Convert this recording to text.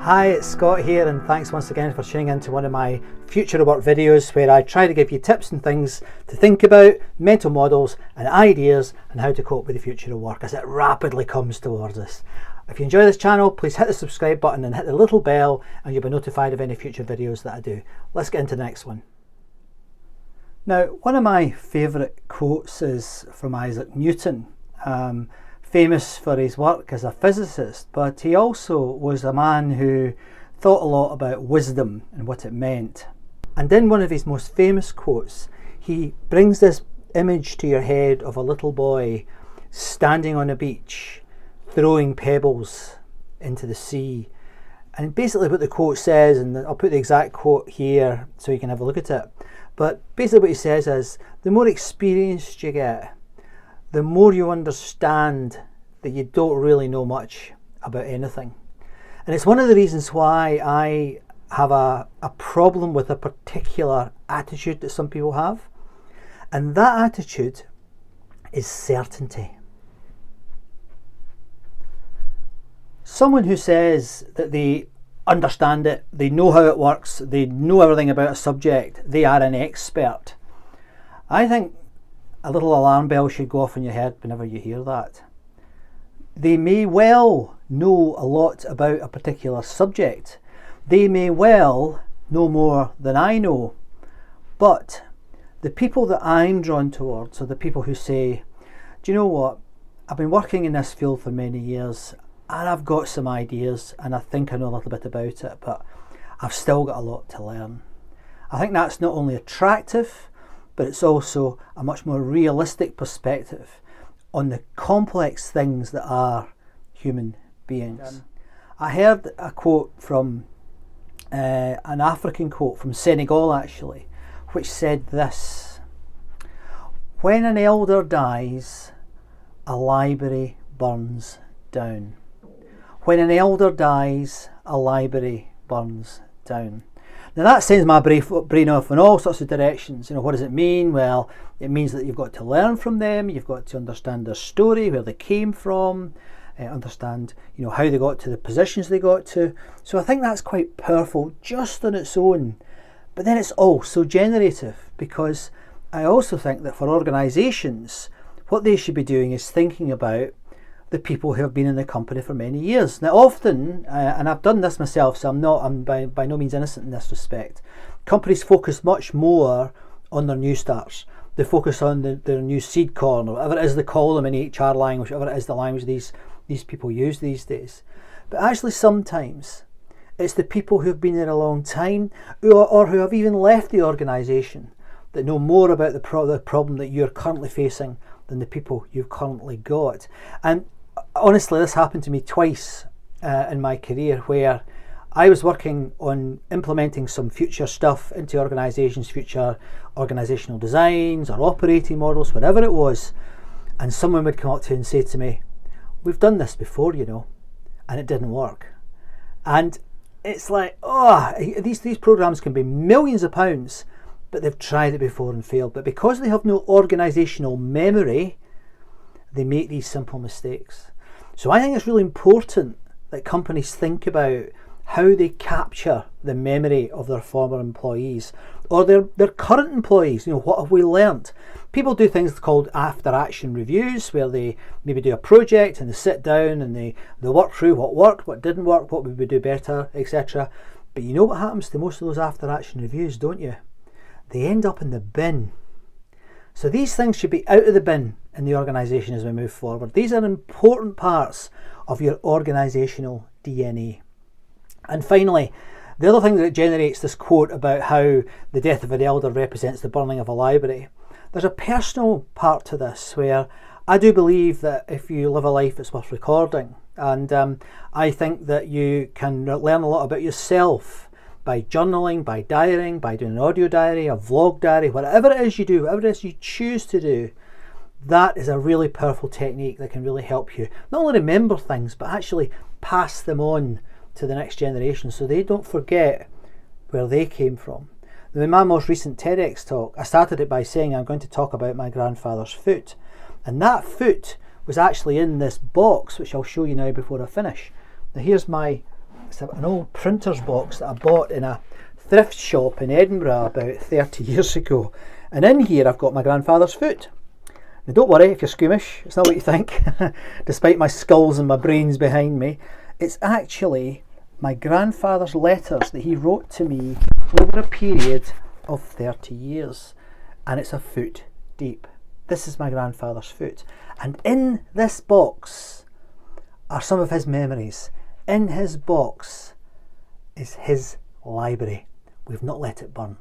Hi, it's Scott here, and thanks once again for tuning in to one of my Future of Work videos where I try to give you tips and things to think about, mental models and ideas on how to cope with the future of work as it rapidly comes towards us. If you enjoy this channel, please hit the subscribe button and hit the little bell and you'll be notified of any future videos that I do. Let's get into the next one. Now, one of my favourite quotes is from Isaac Newton. Famous for his work as a physicist, but he also was a man who thought a lot about wisdom and what it meant. And in one of his most famous quotes, he brings this image to your head of a little boy standing on a beach, throwing pebbles into the sea. And basically what the quote says, and I'll put the exact quote here so you can have a look at it, but basically what he says is, the more experienced you get, the more you understand that you don't really know much about anything. And it's one of the reasons why I have a problem with a particular attitude that some people have. And that attitude is certainty. Someone who says that they understand it, they know how it works, they know everything about a subject, they are an expert. I think a little alarm bell should go off in your head whenever you hear that. They may well know a lot about a particular subject. They may well know more than I know. But the people that I'm drawn towards are the people who say, do you know what? I've been working in this field for many years and I've got some ideas and I think I know a little bit about it, but I've still got a lot to learn. I think that's not only attractive, but it's also a much more realistic perspective on the complex things that are human beings. I heard a quote from, an African quote from Senegal actually, which said this: when an elder dies, a library burns down. When an elder dies, a library burns down. Now that sends my brain off in all sorts of directions. You know, what does it mean? Well, it means that you've got to learn from them, you've got to understand their story, where they came from, understand, you know, how they got to the positions they got to. So I think that's quite powerful just on its own. But then it's also generative, because I also think that for organisations, what they should be doing is thinking about the people who have been in the company for many years. Now often, and I've done this myself, so I'm by no means innocent in this respect, companies focus much more on their new starts. They focus on their new seed corn, or whatever it is they call them in HR language, whatever it is the language these people use these days. But actually sometimes it's the people who have been there a long time, or who have even left the organisation, that know more about the problem that you're currently facing than the people you've currently got. And honestly, this happened to me twice in my career, where I was working on implementing some future stuff into organisations, future organisational designs or operating models, whatever it was, and someone would come up to you and say to me, we've done this before, you know, and it didn't work. And it's like, oh, these programs can be millions of pounds, but they've tried it before and failed. But because they have no organisational memory, they make these simple mistakes. So I think it's really important that companies think about how they capture the memory of their former employees, or their current employees. You know, what have we learnt? People do things called after action reviews, where they maybe do a project and they sit down and they work through what worked, what didn't work, what would we do better, etc. But you know what happens to most of those after action reviews, don't you? They end up in the bin. So these things should be out of the bin in the organisation as we move forward. These are important parts of your organisational DNA. And finally, the other thing that generates this quote about how the death of an elder represents the burning of a library, there's a personal part to this where I do believe that if you live a life, it's worth recording. And I think that you can learn a lot about yourself by journaling, by diarying, by doing an audio diary, a vlog diary, whatever it is you do, whatever it is you choose to do. That is a really powerful technique that can really help you not only remember things, but actually pass them on to the next generation so they don't forget where they came from. In my most recent TEDx talk, I started it by saying I'm going to talk about my grandfather's foot. And that foot was actually in this box, which I'll show you now before I finish. Now here's my It's an old printer's box that I bought in a thrift shop in Edinburgh about 30 years ago. And in here I've got my grandfather's foot. Now don't worry if you're squeamish, it's not what you think, despite my skulls and my brains behind me. It's actually my grandfather's letters that he wrote to me over a period of 30 years. And it's a foot deep. This is my grandfather's foot. And in this box are some of his memories. In his box is his library. We've not let it burn.